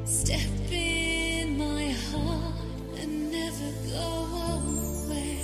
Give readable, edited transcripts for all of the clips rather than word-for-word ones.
Step in my heart and never go away.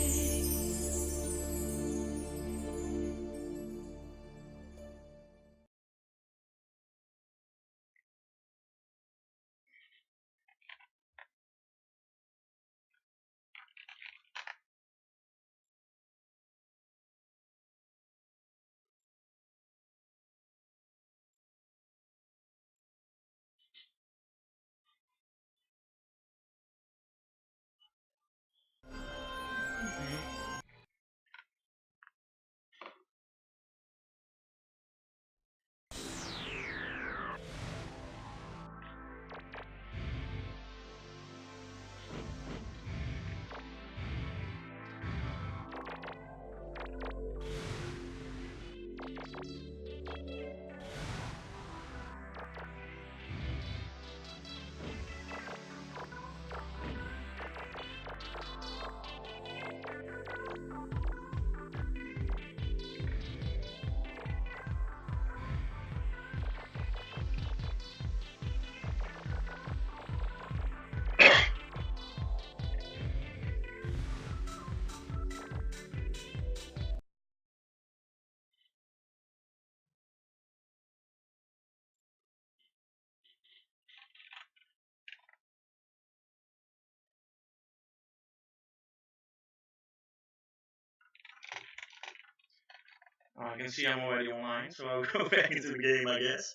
I can see I'm already online, so I'll go back into the game, I guess.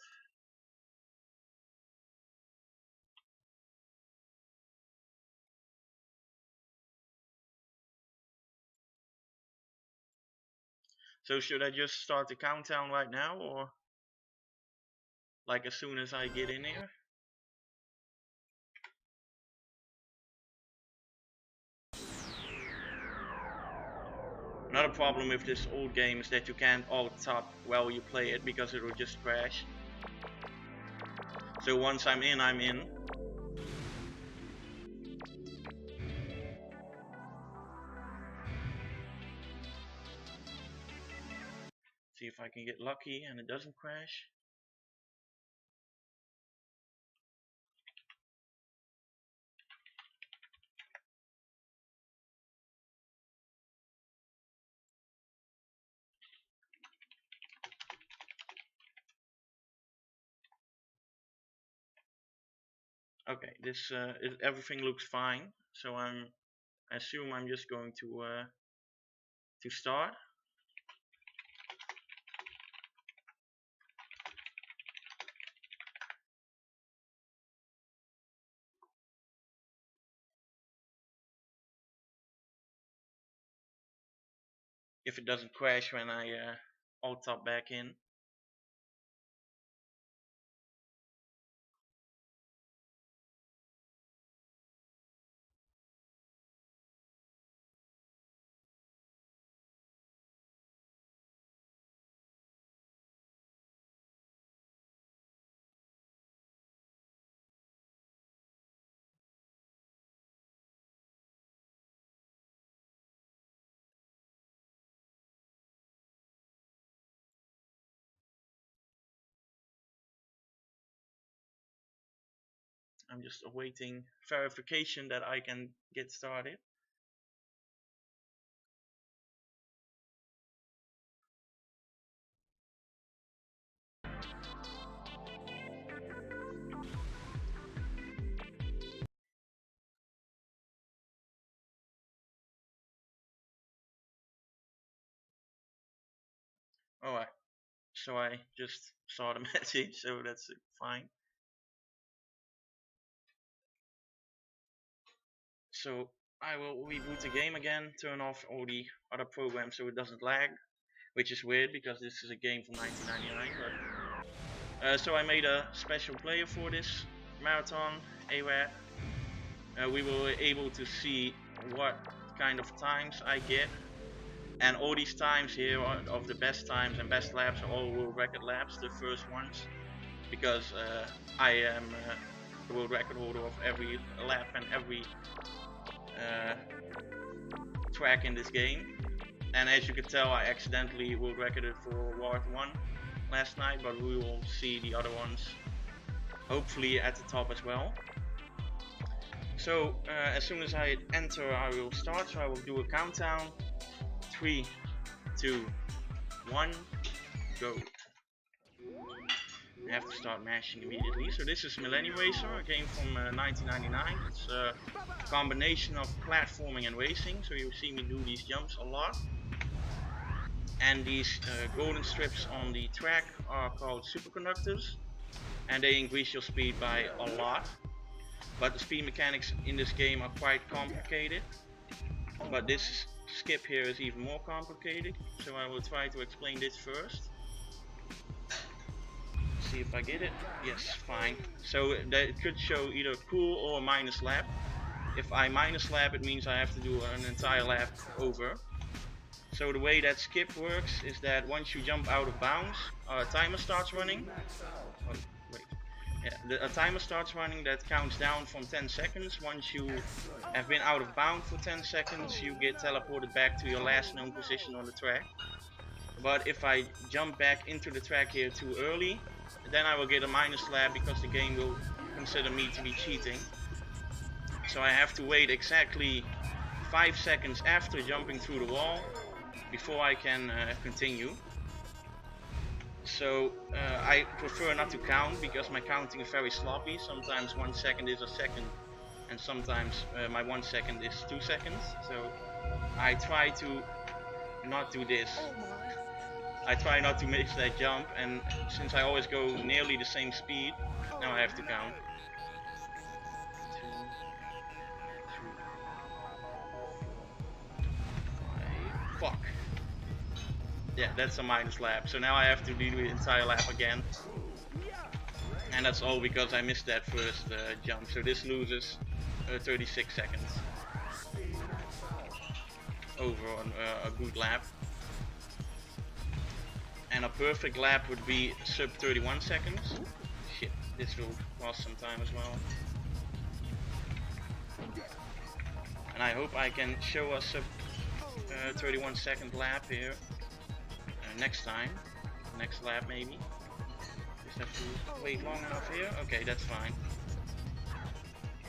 So should I just start the countdown right now, or like as soon as I get in here? Another problem with this old game is that you can't alt-tab while you play it because it will just crash. So once I'm in, I'm in. See if I can get lucky and it doesn't crash. Okay, this everything looks fine. So I assume I'm just going to start. If it doesn't crash when I alt-tab back in. I'm just awaiting verification that I can get started. Oh, so I just saw the message, so that's fine. So I will reboot the game again, turn off all the other programs so it doesn't lag, which is weird because this is a game from 1999. But so I made a special player for this marathon AWAD. We were able to see what kind of times I get, and all these times here are of the best times and best laps are all world record laps, the first ones, because I am the world record holder of every lap and every track in this game. And as you can tell, I accidentally world recorded for Ward 1 last night, but we will see the other ones hopefully at the top as well. So as soon as I enter, I will start. So I will do a countdown. 3, 2, 1, go. I have to start mashing immediately. So this is Millennium Racer, a game from 1999. It's a combination of platforming and racing. So you see me do these jumps a lot. And these golden strips on the track are called superconductors, and they increase your speed by a lot. But the speed mechanics in this game are quite complicated. But this skip here is even more complicated, so I will try to explain this first. See if I get it. Yes, fine. So that it could show either cool or minus lap. If I minus lap, it means I have to do an entire lap over. So the way that skip works is that once you jump out of bounds, a timer starts running. Oh, wait. Yeah, a timer starts running that counts down from 10 seconds. Once you have been out of bounds for 10 seconds, you get teleported back to your last known position on the track. But if I jump back into the track here too early, then I will get a minus lap because the game will consider me to be cheating. So I have to wait exactly 5 seconds after jumping through the wall before I can continue. So I prefer not to count because my counting is very sloppy. Sometimes 1 second is a second, and sometimes my 1 second is 2 seconds. So I try to not do this. I try not to miss that jump, and since I always go nearly the same speed, now I have to count. 2, 3, 4, 5. Fuck. Yeah, that's a minus lap. So now I have to do the entire lap again. And that's all because I missed that first jump. So this loses 36 seconds over on a good lap. And a perfect lap would be sub 31 seconds. Shit, this will cost some time as well. And I hope I can show us sub 31 second lap here. Next time, next lap maybe. Just have to wait long enough here. Okay, that's fine.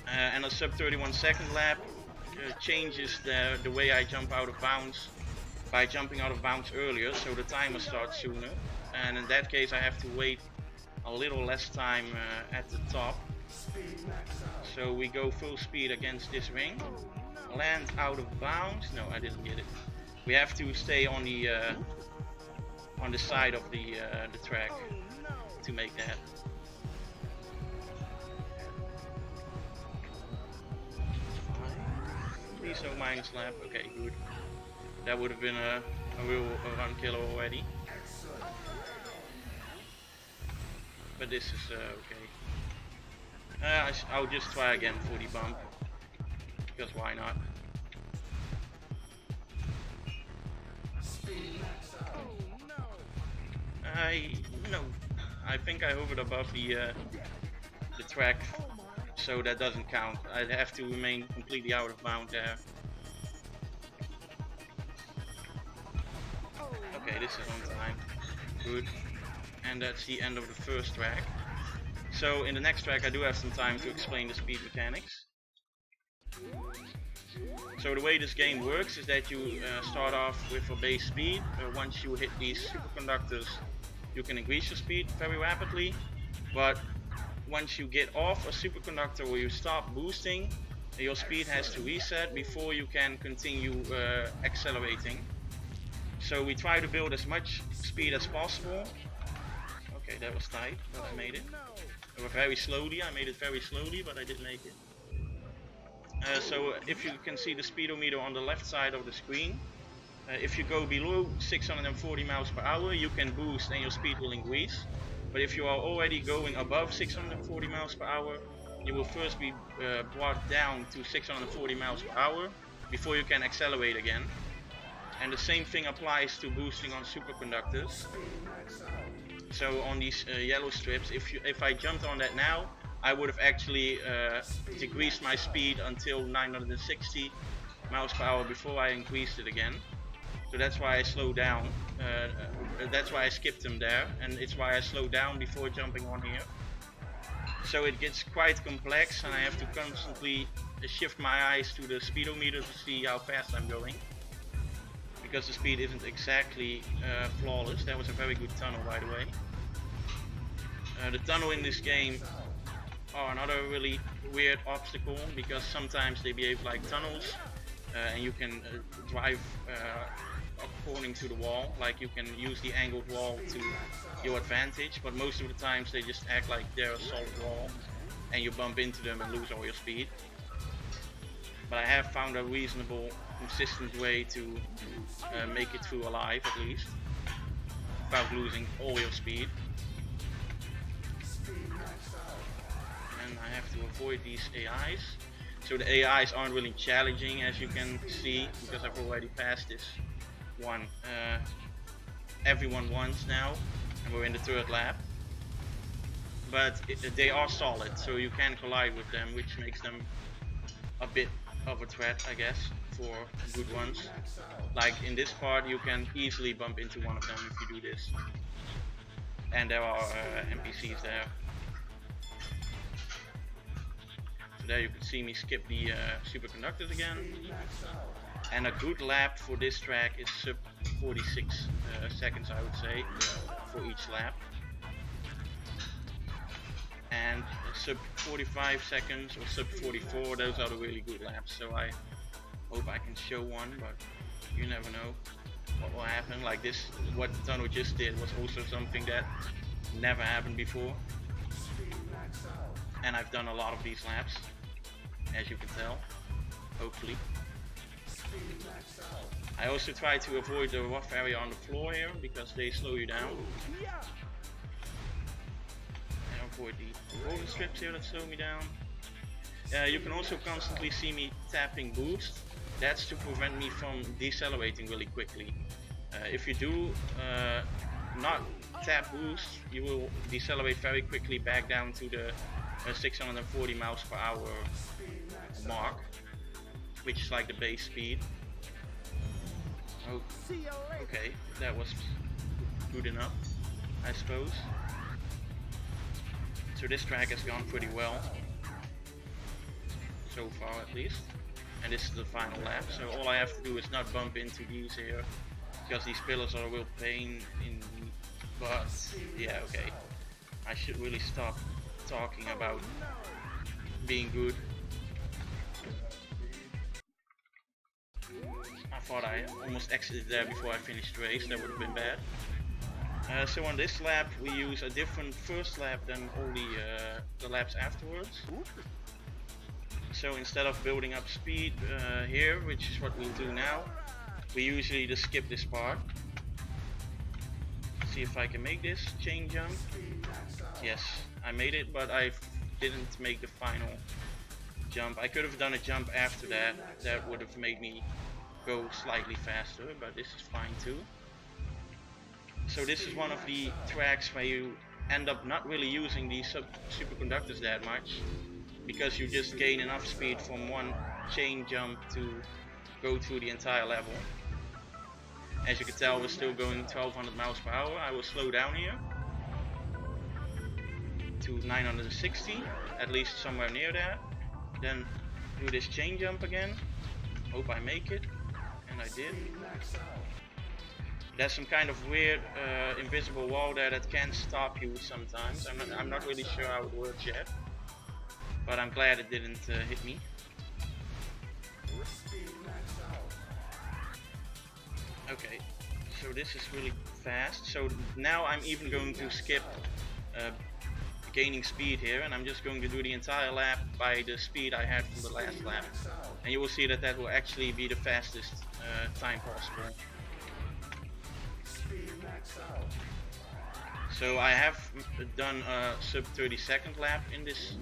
And a sub 31 second lap changes the way I jump out of bounds by jumping out of bounds earlier, so the timer starts sooner. And in that case I have to wait a little less time at the top. So we go full speed against this ring. Land out of bounds. No, I didn't get it. We have to stay on the side of the track to make that. Please no minus lap. Okay, good. That would have been a real run killer already. But this is okay. I'll just try again for the bump, because why not? I think I hovered above the track, so that doesn't count. I'd have to remain completely out of bounds there. Okay, this is on time. Good. And that's the end of the first track. So in the next track I do have some time to explain the speed mechanics. So the way this game works is that you start off with a base speed. Once you hit these superconductors, you can increase your speed very rapidly. But once you get off a superconductor or you stop boosting, your speed has to reset before you can continue accelerating. So we try to build as much speed as possible. Okay, that was tight, but I made it. Very slowly, I made it very slowly, but I did make it. So if you can see the speedometer on the left side of the screen, if you go below 640 miles per hour, you can boost and your speed will increase. But if you are already going above 640 miles per hour, you will first be brought down to 640 miles per hour before you can accelerate again. And the same thing applies to boosting on superconductors. So on these yellow strips, if I jumped on that now, I would have actually decreased my speed until 960 miles per hour before I increased it again. So that's why I slowed down. That's why I skipped them there, and it's why I slowed down before jumping on here. So it gets quite complex, and I have to constantly shift my eyes to the speedometer to see how fast I'm going, because the speed isn't exactly flawless. That was a very good tunnel, by the way. The tunnel in this game are another really weird obstacle, because sometimes they behave like tunnels, and you can drive according to the wall, like you can use the angled wall to your advantage, but most of the times they just act like they're a solid wall and you bump into them and lose all your speed. But I have found a reasonable, consistent way to make it through alive, at least, without losing all your speed. And I have to avoid these AIs. So the AIs aren't really challenging, as you can see, because I've already passed this one everyone once now, and we're in the 3rd lap. But they are solid, so you can collide with them, which makes them a bit of a threat, I guess, for good ones. Like in this part, you can easily bump into one of them if you do this. And there are NPCs there. So there you can see me skip the superconductors again. And a good lap for this track is sub 46 seconds, I would say, for each lap. And sub 45 seconds or sub 44, those are the really good laps. So I hope I can show one, but you never know what will happen. Like this, what the tunnel just did was also something that never happened before. And I've done a lot of these laps, as you can tell, hopefully. I also try to avoid the rough area on the floor here, because they slow you down. And avoid the roller strips here that slow me down. You can also constantly see me tapping boost. That's to prevent me from decelerating really quickly. If you do not tap boost, you will decelerate very quickly back down to the 640 miles per hour mark, which is like the base speed. Oh, okay, that was good enough, I suppose. So this track has gone pretty well, so far at least. And this is the final lap, so all I have to do is not bump into these here, because these pillars are a real pain in the butt. Yeah, okay. I should really stop talking about being good. I thought I almost exited there before I finished the race. That would have been bad. So on this lap we use a different first lap than all the laps afterwards. So instead of building up speed here, which is what we'll do now, we usually just skip this part. See if I can make this chain jump. Yes, I made it, but I didn't make the final jump. I could have done a jump after that. That would have made me go slightly faster, but this is fine too. So this is one of the tracks where you end up not really using these superconductors that much, because you just gain enough speed from one chain jump to go through the entire level. As you can tell, we're still going 1200 miles per hour. I will slow down here to 960, at least somewhere near that. Then do this chain jump again. Hope I make it, and I did. There's some kind of weird invisible wall there that can stop you sometimes. I'm not really sure how it works yet, but I'm glad it didn't hit me. Okay, so this is really fast. So now I'm even going to skip gaining speed here, and I'm just going to do the entire lap by the speed I had from the last lap. And you will see that that will actually be the fastest time possible. So I have done a sub 30-second lap in this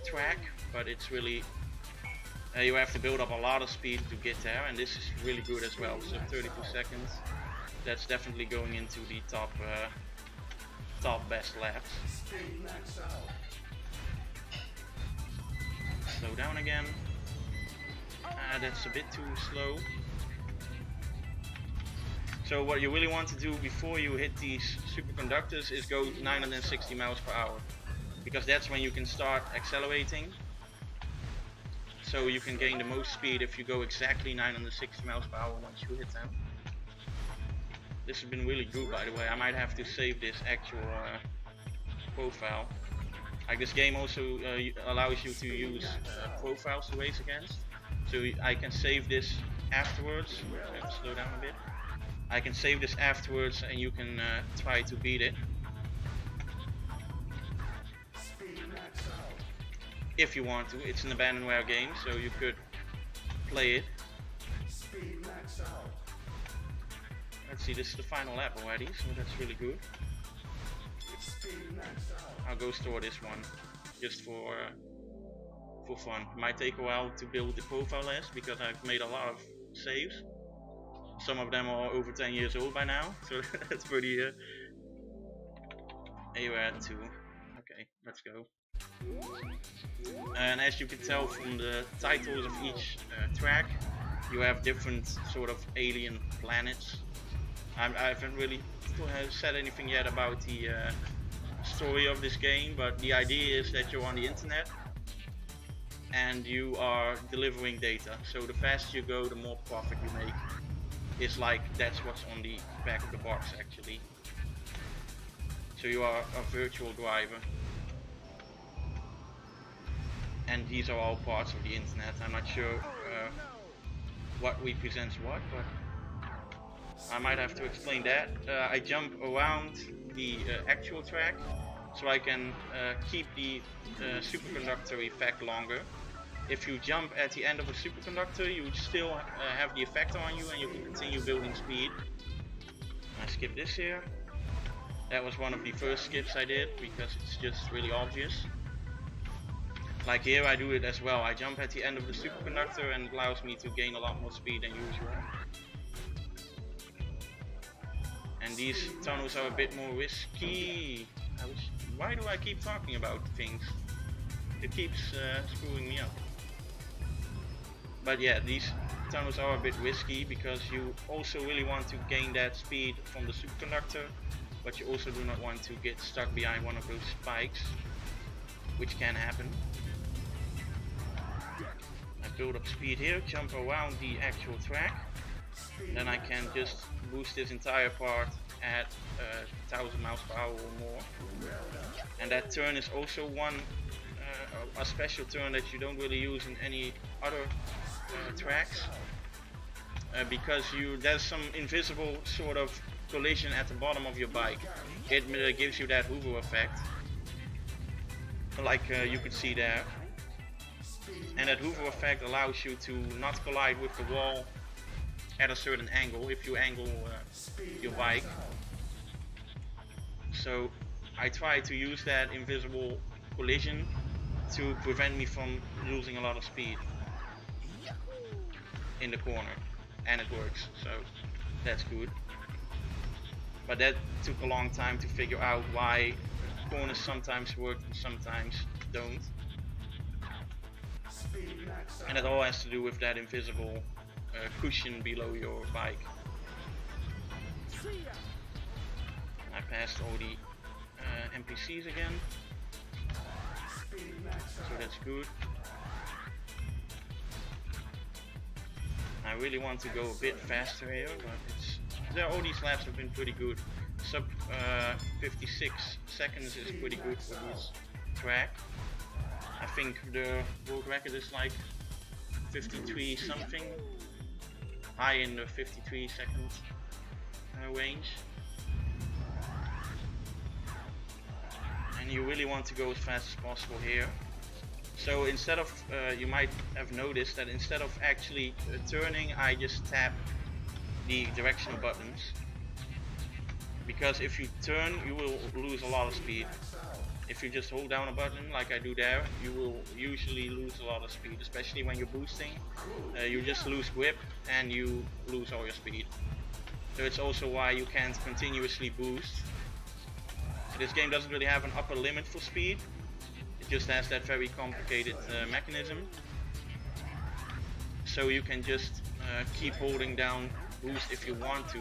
track, but it's really you have to build up a lot of speed to get there, and this is really good as well. So 32 seconds, that's definitely going into the top best laps. Slow down again. That's a bit too slow. So what you really want to do before you hit these superconductors is go 960 miles per hour. because that's when you can start accelerating. So you can gain the most speed if you go exactly 960 miles per hour once you hit them. This has been really good, by the way. I might have to save this actual profile. Like, this game also allows you to use profiles to race against. So I can save this afterwards. I have to slow down a bit. I can save this afterwards and you can try to beat it. If you want to. It's an abandonware game, so you could play it. Let's see, this is the final lap already, so that's really good. I'll go store this one, just for fun. It might take a while to build the profile list, because I've made a lot of saves. Some of them are over 10 years old by now, so that's pretty... we're at 2. Okay, let's go. And as you can tell from the titles of each track, you have different sort of alien planets. I haven't really said anything yet about the story of this game, but the idea is that you're on the internet and you are delivering data. So the faster you go, the more profit you make. It's like, that's what's on the back of the box actually. So you are a virtual driver. And these are all parts of the internet. I'm not sure what represents what, but I might have to explain that. I jump around the actual track, so I can keep the superconductor effect longer. If you jump at the end of a superconductor, you still have the effect on you and you can continue building speed. I skip this here. That was one of the first skips I did because it's just really obvious. Like here I do it as well. I jump at the end of the superconductor and it allows me to gain a lot more speed than usual. And these tunnels are a bit more risky. Why do I keep talking about things? It keeps screwing me up. But yeah, these tunnels are a bit risky because you also really want to gain that speed from the superconductor, but you also do not want to get stuck behind one of those spikes, which can happen. I build up speed here, jump around the actual track, then I can just boost this entire part at 1000 miles per hour or more. And that turn is also a special turn that you don't really use in any other tracks, because there's some invisible sort of collision at the bottom of your bike. It gives you that hover effect, like you could see there. And that hover effect allows you to not collide with the wall at a certain angle if you angle your bike. So I try to use that invisible collision to prevent me from losing a lot of speed in the corner, and it works, so that's good. But that took a long time to figure out why corners sometimes work and sometimes don't. And it all has to do with that invisible cushion below your bike. I passed all the NPCs again, so that's good. I really want to go a bit faster here, but all these laps have been pretty good. Sub 56 seconds is pretty good for this track. I think the world record is like 53 something, high in the 53 second range. And you really want to go as fast as possible here. So instead of, you might have noticed that instead of actually turning, I just tap the directional buttons. Because if you turn, you will lose a lot of speed. If you just hold down a button like I do there, you will usually lose a lot of speed, especially when you're boosting. You just lose grip and you lose all your speed. So it's also why you can't continuously boost. This game doesn't really have an upper limit for speed. It just has that very complicated mechanism. So you can just keep holding down boost if you want to,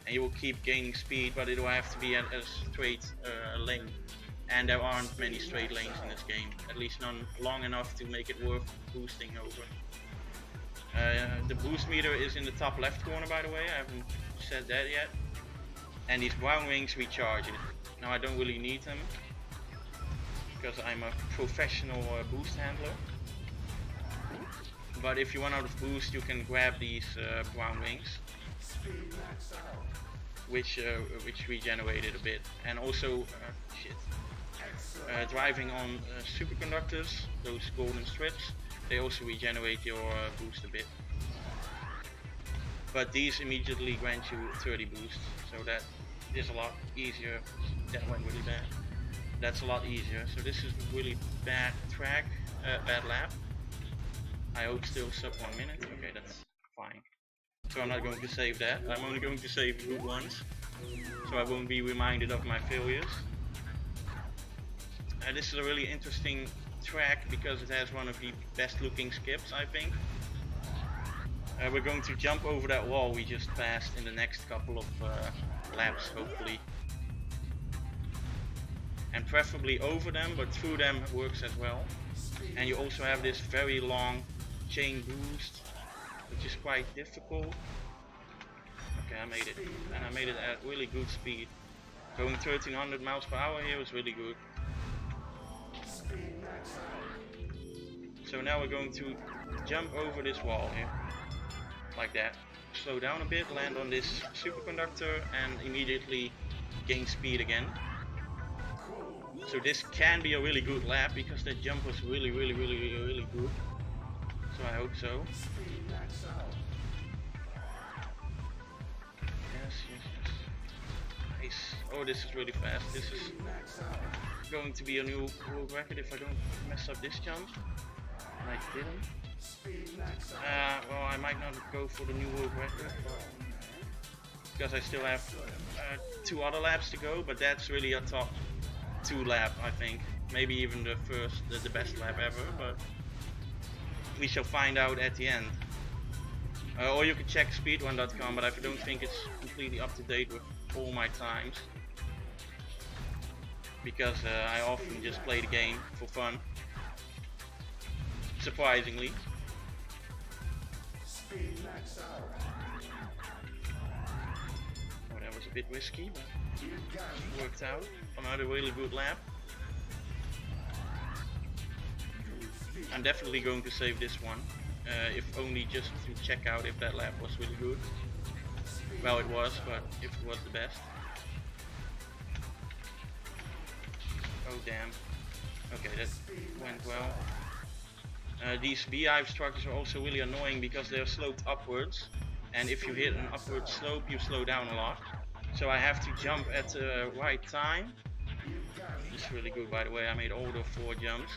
and you will keep gaining speed, but it will have to be at a straight lane. and there aren't many straight lanes in this game, at least none long enough to make it worth boosting over. The boost meter is in the top left corner, by the way, I haven't said that yet. And these brown wings recharge it. Now I don't really need them, because I'm a professional boost handler. But if you run out of boost, you can grab these brown wings, which regenerate it a bit. And also, driving on superconductors, those golden strips, they also regenerate your boost a bit. But these immediately grant you 30 boost, so that is a lot easier. That went really bad. That's a lot easier. So this is a really bad track, bad lap. I hope still sub 1 minute. Okay, that's fine. So I'm not going to save that. I'm only going to save good ones, so I won't be reminded of my failures. This is a really interesting track because it has one of the best looking skips, I think. We're going to jump over that wall we just passed in the next couple of laps, hopefully. And preferably over them, but through them works as well. And you also have this very long chain boost, which is quite difficult. Okay, I made it. And I made it at really good speed. Going 1300 miles per hour here was really good. So now we're going to jump over this wall here, like that. Slow down a bit, land on this superconductor, and immediately gain speed again. So this can be a really good lap because that jump was really good. So I hope so. Yes. Nice. Oh, this is really fast. This is going to be a new world record if I don't mess up this jump. And I didn't. Well, I might not go for the new world record because I still have 2 other laps to go, but that's really a top 2 lap, I think. Maybe even the best lap ever, but we shall find out at the end. Or you can check speedrun.com, but I don't think it's completely up to date with all my times, because I often just play the game for fun, surprisingly. Oh, that was a bit risky, but it worked out. Another really good lap. I'm definitely going to save this one, if only just to check out if that lap was really good. Well, it was, but if it was the best. Oh damn. Okay, that went well. These beehive structures are also really annoying because they're sloped upwards, and if you hit an upward slope you slow down a lot. So I have to jump at the right time. This is really good, by the way. I made all the 4 jumps.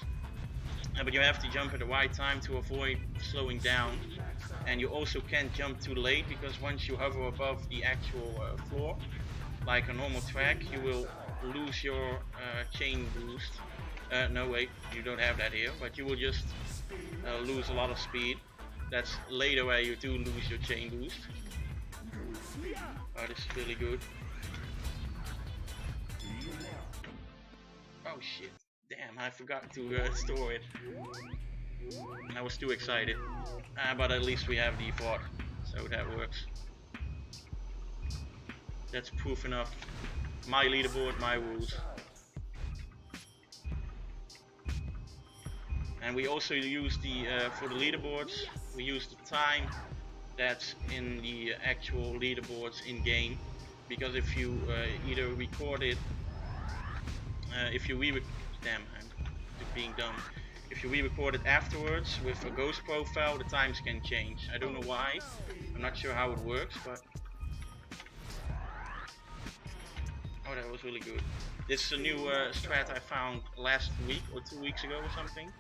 But you have to jump at the right time to avoid slowing down. And you also can't jump too late, because once you hover above the actual floor, like a normal track, you will lose your chain boost. No, wait, you don't have that here, but you will just lose a lot of speed. That's later where you do lose your chain boost. Oh, this is really good. Oh shit. Damn, I forgot to store it. I was too excited. But at least we have the VOD, so that works. That's proof enough. My leaderboard, my rules. And we also use the, for the leaderboards, we use the time that's in the actual leaderboards in game. Because if you either record it, if you damn, I'm being dumb. If you re-record it afterwards with a ghost profile, the times can change. I don't know why. I'm not sure how it works, but oh, that was really good. This is a new strat I found last week or 2 weeks ago or something.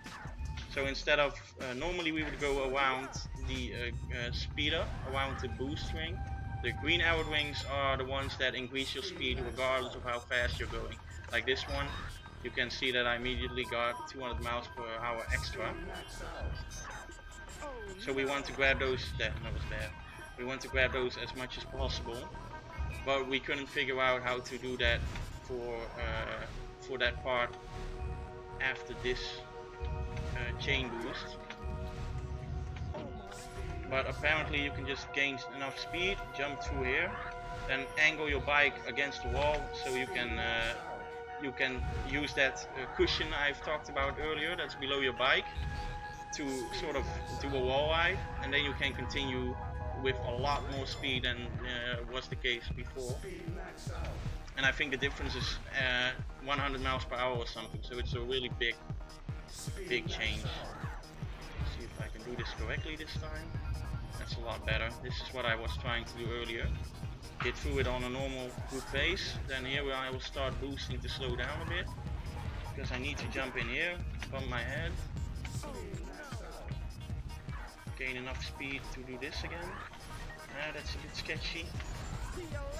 So instead of normally we would go around the speeder, around the boost ring. The green arrowed wings are the ones that increase your speed regardless of how fast you're going. Like this one, you can see that I immediately got 200 miles per hour extra. So we want to grab those, that was bad. We want to grab those as much as possible. But we couldn't figure out how to do that for for that part after this chain boost. But apparently you can just gain enough speed, jump through here, then angle your bike against the wall so you can use that cushion I've talked about earlier that's below your bike to sort of do a wall ride, and then you can continue with a lot more speed than was the case before. And I think the difference is 100 miles per hour or something, so it's a really big change. Let's see if I can do this correctly this time. That's a lot better. This is what I was trying to do earlier. Get through it on a normal good pace. Then here I will start boosting to slow down a bit, because I need to jump in here, bump my head, gain enough speed to do this again. That's a bit sketchy.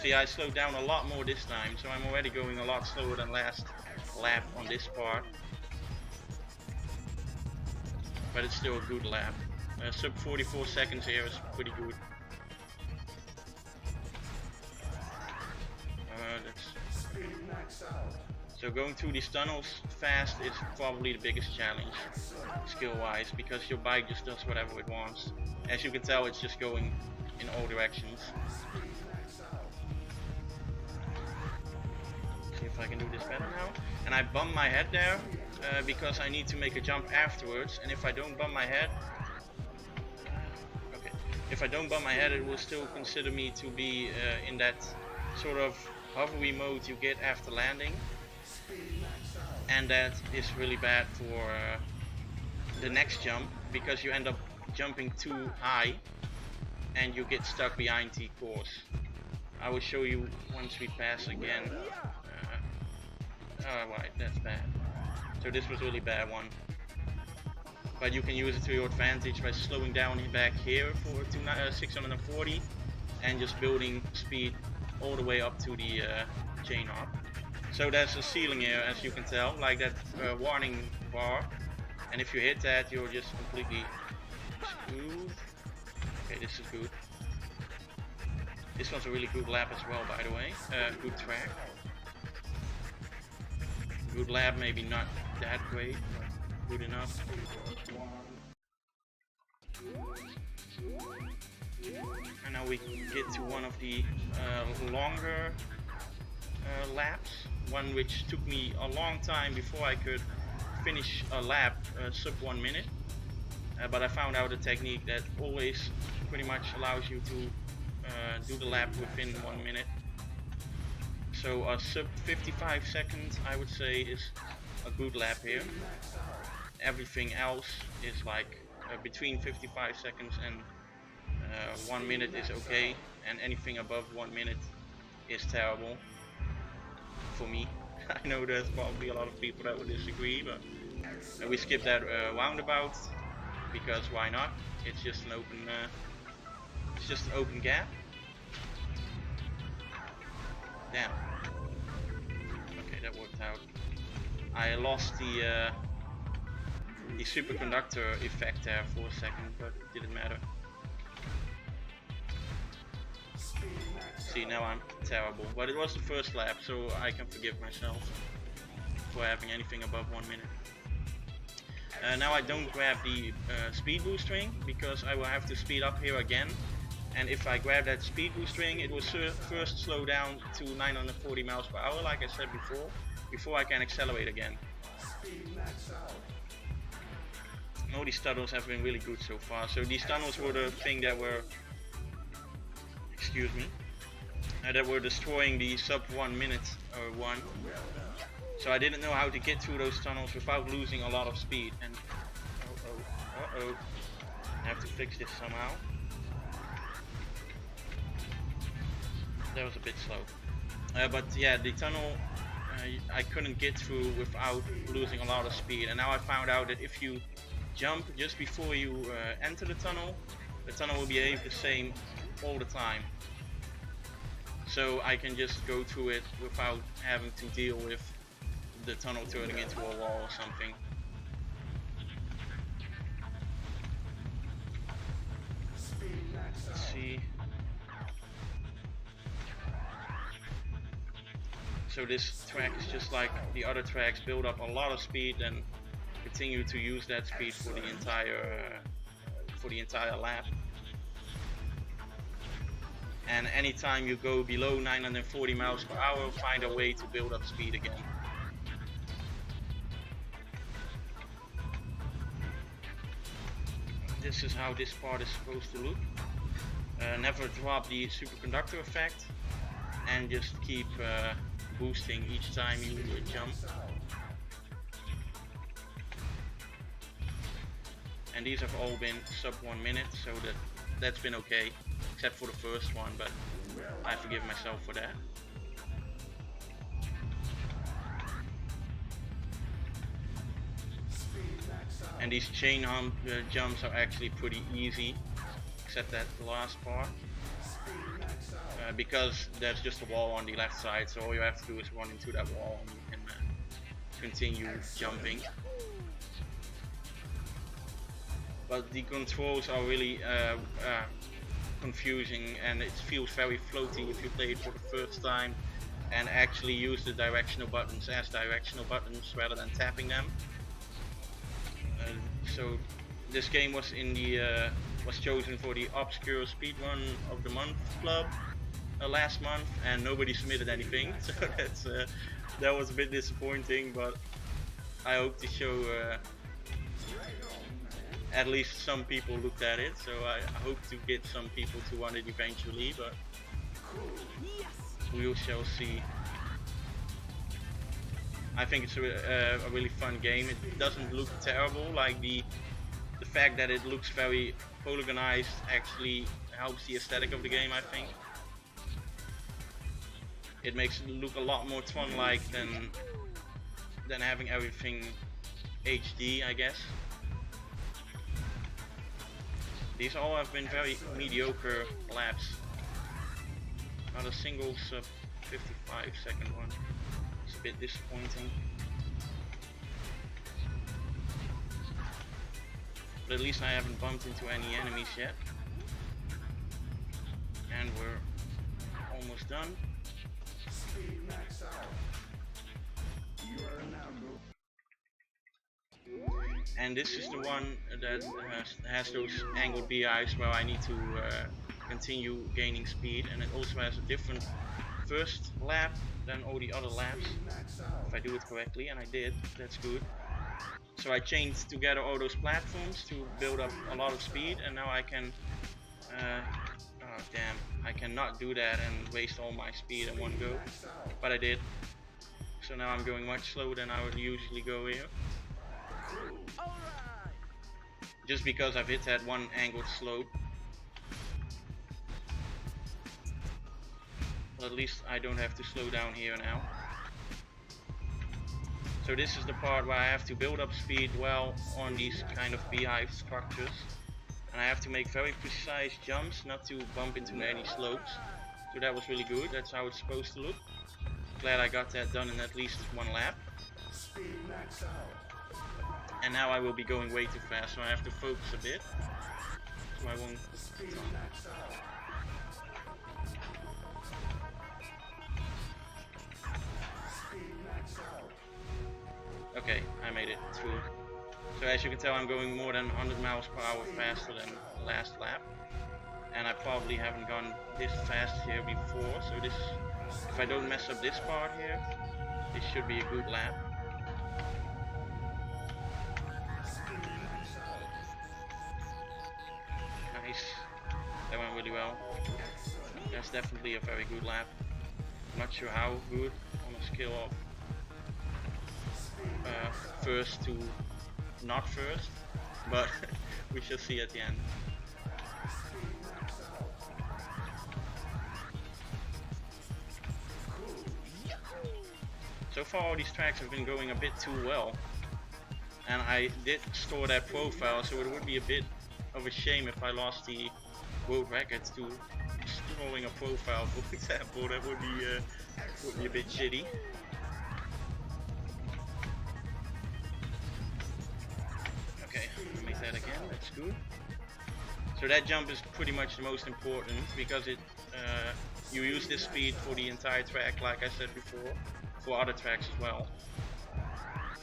See, I slowed down a lot more this time, so I'm already going a lot slower than last lap on this part. But it's still a good lap. Sub 44 seconds here is pretty good. So going through these tunnels fast is probably the biggest challenge, skill wise, because your bike just does whatever it wants. As you can tell, it's just going in all directions. See if I can do this better now. And I bump my head there because I need to make a jump afterwards, and if I don't bump my head, it will still consider me to be in that sort of hovery mode you get after landing, and that is really bad for the next jump, because you end up jumping too high and you get stuck behind the course. I will show you once we pass again. Alright, that's bad. So this was really bad one. But you can use it to your advantage by slowing down back here for 640 and just building speed all the way up to the chain hop. So there's a ceiling here, as you can tell, like that warning bar, and if you hit that, you're just completely screwed. Okay, this is good. This one's a really good lap as well, by the way. Good track. Good lap, maybe not that great, but good enough. And now we get to one of the longer laps, one which took me a long time before I could finish a lap sub 1 minute, but I found out a technique that always pretty much allows you to do the lap within 1 minute. So a sub 55 seconds, I would say, is a good lap here. Everything else is like between 55 seconds and 1 minute is okay, and anything above 1 minute is terrible for me. I know there's probably a lot of people that would disagree, but we skip that roundabout because why not? It's just an open gap. Damn. Okay, that worked out. I lost the superconductor effect there for a second, but it didn't matter. See, now I'm terrible, but it was the first lap, so I can forgive myself for having anything above 1 minute. Now I don't grab the speed boost ring, because I will have to speed up here again, and if I grab that speed boost ring, it will first slow down to 940 miles per hour, like I said before I can accelerate again. All these tunnels have been really good so far. So these tunnels were the thing that were, excuse me, that were destroying the sub 1 minute one. So I didn't know how to get through those tunnels without losing a lot of speed. And I have to fix this somehow. That was a bit slow. But yeah, the tunnel I couldn't get through without losing a lot of speed. And now I found out that if you jump just before you enter the tunnel will behave the same all the time. So I can just go through it without having to deal with the tunnel turning into a wall or something. Let's see. So this track is just like the other tracks, build up a lot of speed and continue to use that speed for the entire lap. And anytime you go below 940 miles per hour, find a way to build up speed again. This is how this part is supposed to look. Never drop the superconductor effect and just keep boosting each time you jump. And these have all been sub 1 minute, so that's been okay, except for the first one, but I forgive myself for that. And these chain hump jumps are actually pretty easy, except that last part. Because there's just a wall on the left side, so all you have to do is run into that wall and you can continue jumping. But the controls are really confusing, and it feels very floaty if you play it for the first time and actually use the directional buttons as directional buttons rather than tapping them. So this game was in the was chosen for the obscure speedrun of the month club last month, and nobody submitted anything, so that was a bit disappointing, but I hope to show at least some people looked at it, so I hope to get some people to run it eventually, but we shall see. I think it's a really fun game. It doesn't look terrible, like the fact that it looks very polygonized actually helps the aesthetic of the game, I think. It makes it look a lot more Tron-like than having everything HD, I guess. These all have been very mediocre laps. Not a single sub 55 second one. It's a bit disappointing. But at least I haven't bumped into any enemies yet. And we're almost done. And this is the one that has those angled BIs where I need to continue gaining speed, and it also has a different first lap than all the other laps, if I do it correctly, and I did. That's good. So I chained together all those platforms to build up a lot of speed, and now I can oh damn, I cannot do that and waste all my speed in one go, but I did. So now I'm going much slower than I would usually go here, just because I've hit that one angled slope. But at least I don't have to slow down here now. So this is the part where I have to build up speed well on these kind of beehive structures, and I have to make very precise jumps not to bump into any slopes. So that was really good. That's how it's supposed to look. Glad I got that done in at least one lap. And now I will be going way too fast, so I have to focus a bit, so I won't. Okay, I made it through. So as you can tell, I'm going more than 100 miles per hour faster than the last lap, and I probably haven't gone this fast here before. So this, if I don't mess up this part here, this should be a good lap. Nice, that went really well. That's definitely a very good lap. I'm not sure how good on a scale of first to not first, but we shall see at the end. So far all these tracks have been going a bit too well, and I did store that profile, so it would be a bit of a shame if I lost the world record to storing a profile, for example. That would be a bit shitty. Okay, I'll make that again, that's good. So that jump is pretty much the most important, because it you use this speed for the entire track, like I said before. for other tracks as well.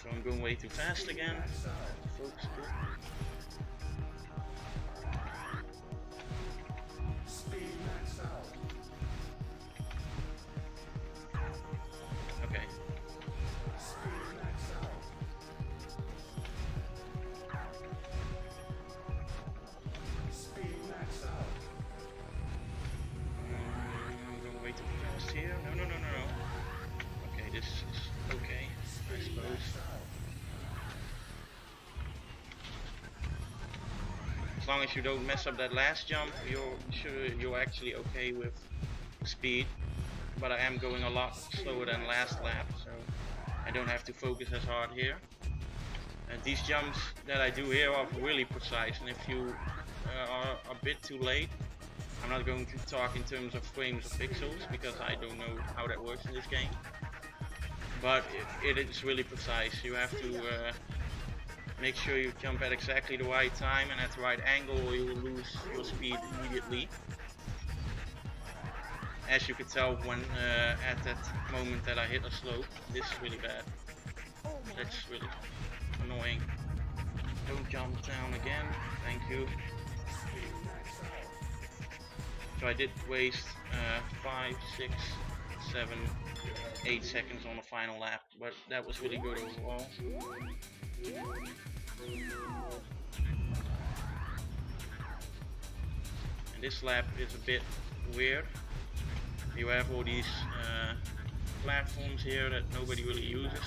So I'm going way too fast again. Focus a bit. Okay. I'm going way too fast here. No. Okay, this is okay, I suppose. As long as you don't mess up that last jump, you're actually okay with speed. But I am going a lot slower than last lap, so I don't have to focus as hard here. And these jumps that I do here are really precise, and if you are a bit too late, I'm not going to talk in terms of frames or pixels because I don't know how that works in this game. But it is really precise. You have to make sure you jump at exactly the right time and at the right angle, or you will lose your speed immediately. As you could tell when at that moment that I hit a slope, this is really bad. That's really annoying. Don't jump down again, thank you. So I did waste 5, 6, 7, 8 seconds on the final lap, but that was really good overall. And this lap is a bit weird. You have all these platforms here that nobody really uses,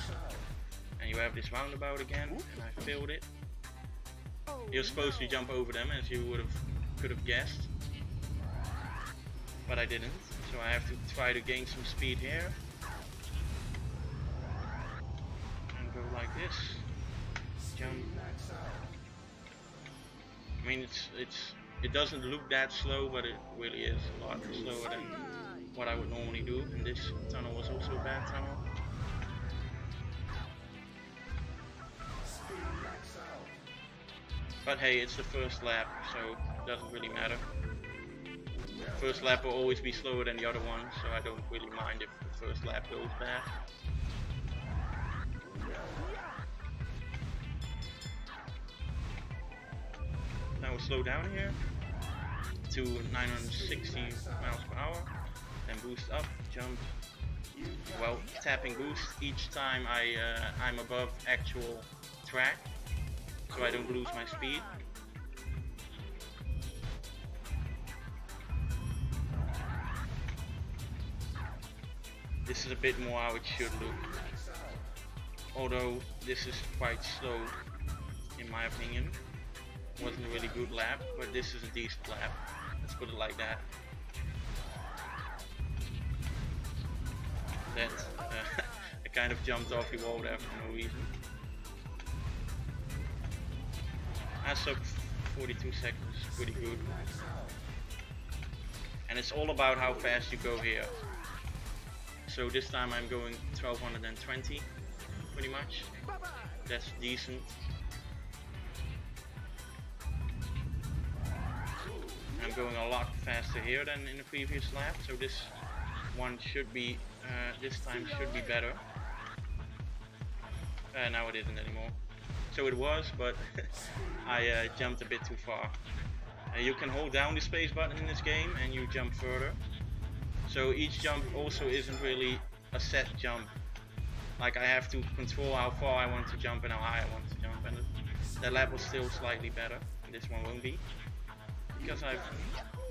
and you have this roundabout again, and I failed it. You're supposed to jump over them, as you could have guessed, but I didn't. So I have to try to gain some speed here, and go like this. Jump. I mean, it doesn't look that slow, but it really is a lot slower than what I would normally do. And this tunnel was also a bad tunnel. But hey, it's the first lap, so it doesn't really matter. First lap will always be slower than the other one, so I don't really mind if the first lap goes bad. Now we'll slow down here to 960 miles per hour. Then boost up, jump, well, tapping boost each time I'm above actual track, so I don't lose my speed. This is a bit more how it should look, although this is quite slow in my opinion. Wasn't a really good lap, but this is a decent lap, let's put it like that. That I kind of jumped off the wall there for no reason. I sub 42 seconds, pretty good. And it's all about how fast you go here. So this time I'm going 1220, pretty much. That's decent. I'm going a lot faster here than in the previous lap, so this one should be, this time should be better. Now it isn't anymore. So it was, but I jumped a bit too far. You can hold down the space button in this game and you jump further. So each jump also isn't really a set jump. Like I have to control how far I want to jump and how high I want to jump, and that lap was still slightly better. And this one won't be, because I've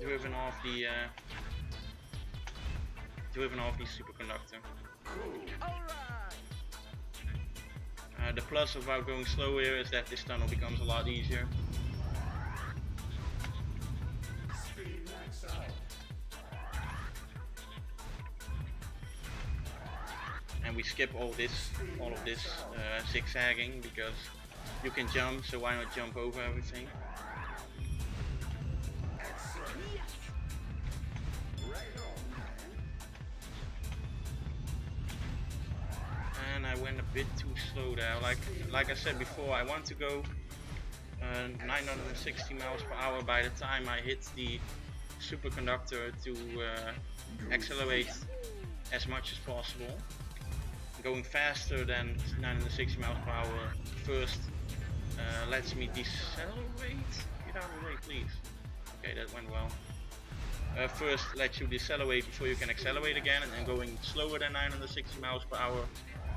driven off the superconductor. The plus about going slow here is that this tunnel becomes a lot easier. And we skip all of this zigzagging, because you can jump, so why not jump over everything? And I went a bit too slow there. Like I said before, I want to go 960 miles per hour by the time I hit the superconductor to accelerate as much as possible. going faster than 960 miles per hour first lets me decelerate. Get out of the way, please. Okay, that went well. First lets you decelerate before you can accelerate again, and then going slower than 960 miles per hour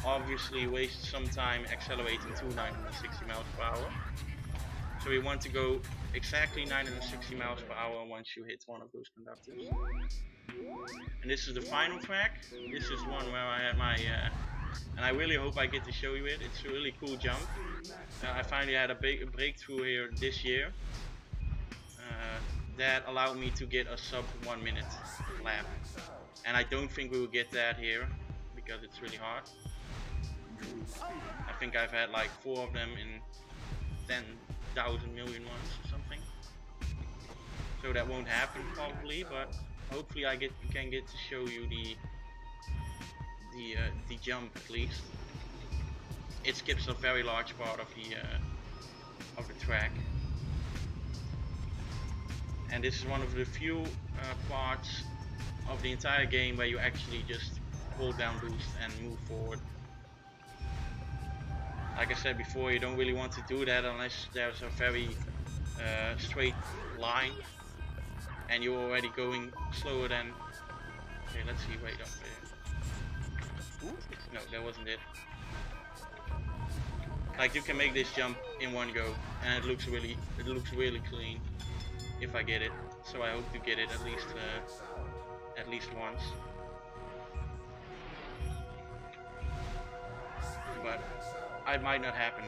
obviously wastes some time accelerating to 960 miles per hour. So we want to go exactly 960 miles per hour once you hit one of those conductors. And this is the final track. This is one where I had my and I really hope I get to show you it. It's a really cool jump. I finally had a big breakthrough here this year that allowed me to get a sub 1 minute lap. And I don't think we will get that here because it's really hard. I think I've had like 4 of them in 10,000 million ones or something. So that won't happen probably, but hopefully I can get to show you the jump at least. It skips a very large part of the track, and this is one of the few parts of the entire game where you actually just hold down boost and move forward. Like I said before, you don't really want to do that unless there's a very straight line and you're already going slower than. Okay, let's see. Wait up there. No, that wasn't it. Like, you can make this jump in one go, and it looks really clean if I get it. So I hope to get it at least once. But it might not happen.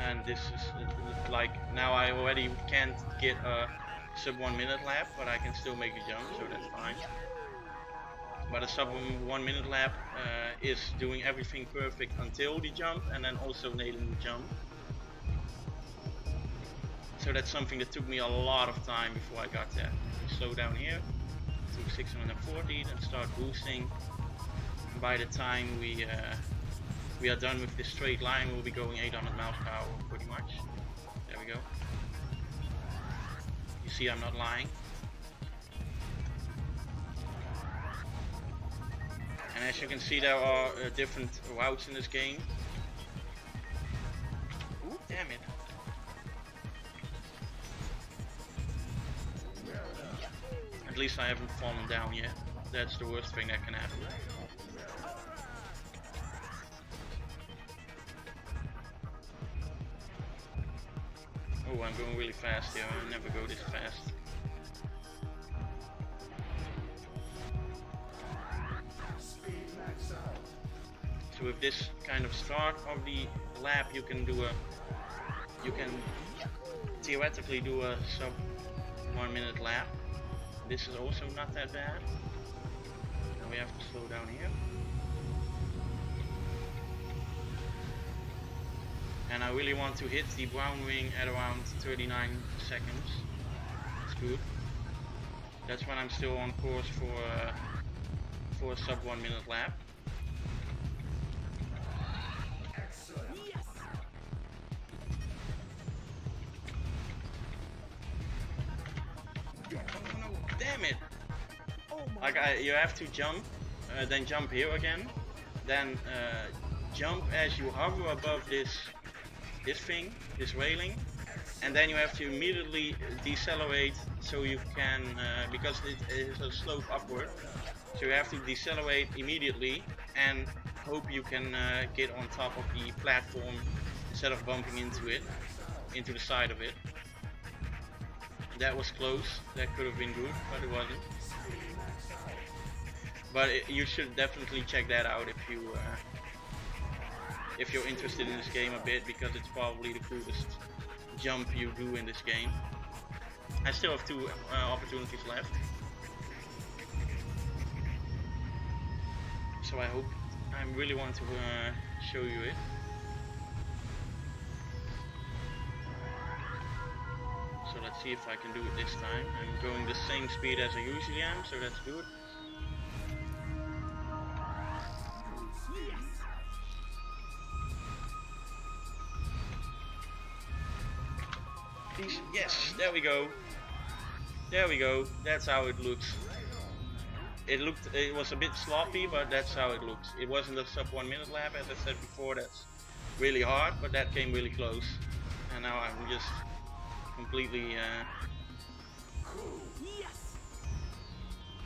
And this is like, now I already can't get a sub 1 minute lap, but I can still make a jump, so that's fine. But a sub 1 minute lap is doing everything perfect until the jump, and then also nailing the jump. So that's something that took me a lot of time before I got that. Slow down here to 640, then start boosting. And by the time we are done with this straight line, we'll be going 800 miles per hour pretty much. There we go. You see, I'm not lying. And as you can see, there are different routes in this game. Ooh, damn it. At least I haven't fallen down yet. That's the worst thing that can happen. Oh, I'm going really fast here. I never go this fast. So with this kind of start of the lap, you can theoretically do a sub 1 minute lap. This is also not that bad. Now we have to slow down here. And I really want to hit the brown wing at around 39 seconds. That's good. That's when I'm still on course for a sub 1 minute lap. Damn it! Like, you have to jump, then jump here again, then jump as you hover above this railing, and then you have to immediately decelerate so you can, because it is a slope upward, so you have to decelerate immediately and hope you can get on top of the platform instead of bumping into the side of it. That was close. That could have been good, but it wasn't. But you should definitely check that out if you're interested in this game a bit, because it's probably the coolest jump you do in this game. I still have 2 opportunities left, so I really want to show you it. So let's see if I can do it this time. I'm going the same speed as I usually am, so that's good. Yes, there we go. There we go. That's how it looks. it was a bit sloppy, but that's how it looks. It wasn't a sub 1 minute lap, as I said before. That's really hard, but that came really close. And now I'm just completely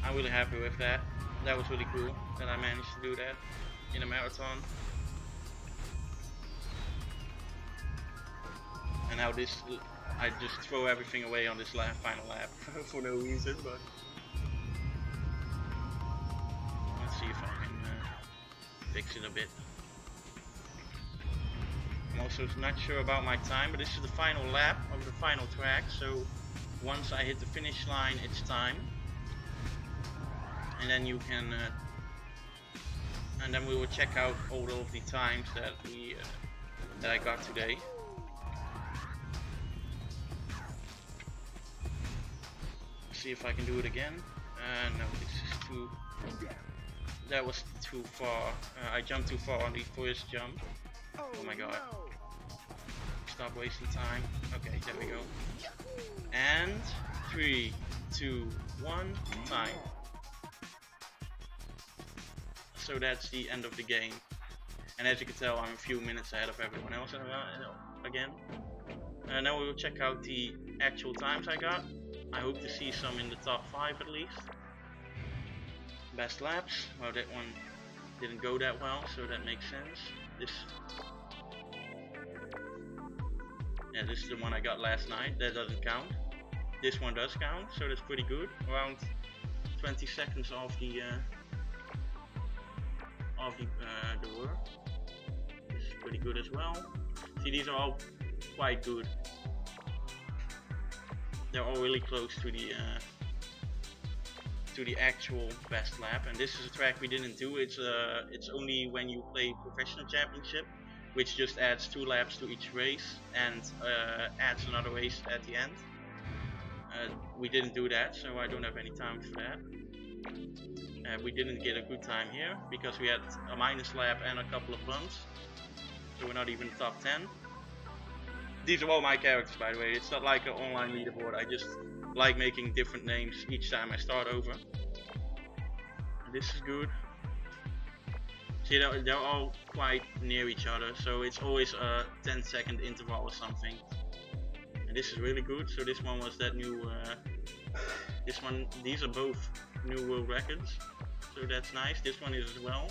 I'm really happy with that. That was really cool that I managed to do that in a marathon. And now this, I just throw everything away on this final lap for no reason, but let's see if I can fix it a bit. I'm also not sure about my time, but this is the final lap of the final track, so once I hit the finish line, it's time. And then you can, and then we will check out all of the times that that I got today. See if I can do it again. No, this is too. That was too far. I jumped too far on the first jump. Oh my god! Stop wasting time. Okay, there we go. And 3, 2, 1, time. So that's the end of the game. And as you can tell, I'm a few minutes ahead of everyone else again. Now we will check out the actual times I got. I hope to see some in the top 5 at least. Best laps. Well, that one didn't go that well, so that makes sense. This is the one I got last night. That doesn't count. This one does count, so that's pretty good. Around 20 seconds off the work. This is pretty good as well. See, these are all quite good. They're all really close to the actual best lap, and this is a track we didn't do. It's only when you play professional championship, which just adds 2 laps to each race and adds another race at the end. We didn't do that, so I don't have any time for that. We didn't get a good time here because we had a minus lap and a couple of runs, so we're not even top 10. These are all my characters, by the way. It's not like an online leaderboard. I just like making different names each time I start over. And this is good. See, they're all quite near each other, so it's always a 10-second interval or something. And this is really good. So this one was that new. These are both new world records, so that's nice. This one is as well,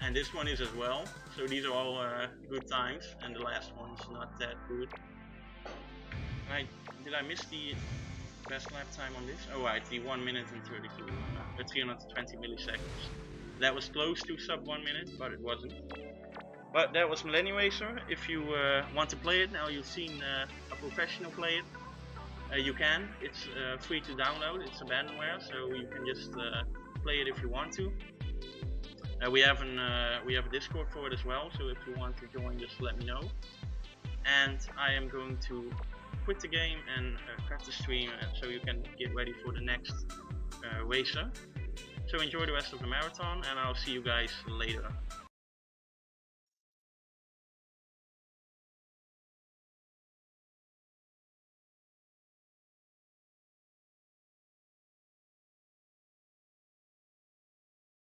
and this one is as well. So these are all good times, and the last one's not that good. Did I miss the best lap time on this? Oh right, the 1 minute and 32, 320 milliseconds. That was close to sub 1 minute, but it wasn't. But that was Millennium Racer. If you want to play it, now you've seen a professional play it. You can. It's free to download. It's abandonware, so you can just play it if you want to. We have a Discord for it as well, so if you want to join, just let me know. And I am going to quit the game and cut the stream so you can get ready for the next racer. So enjoy the rest of the marathon, and I'll see you guys later.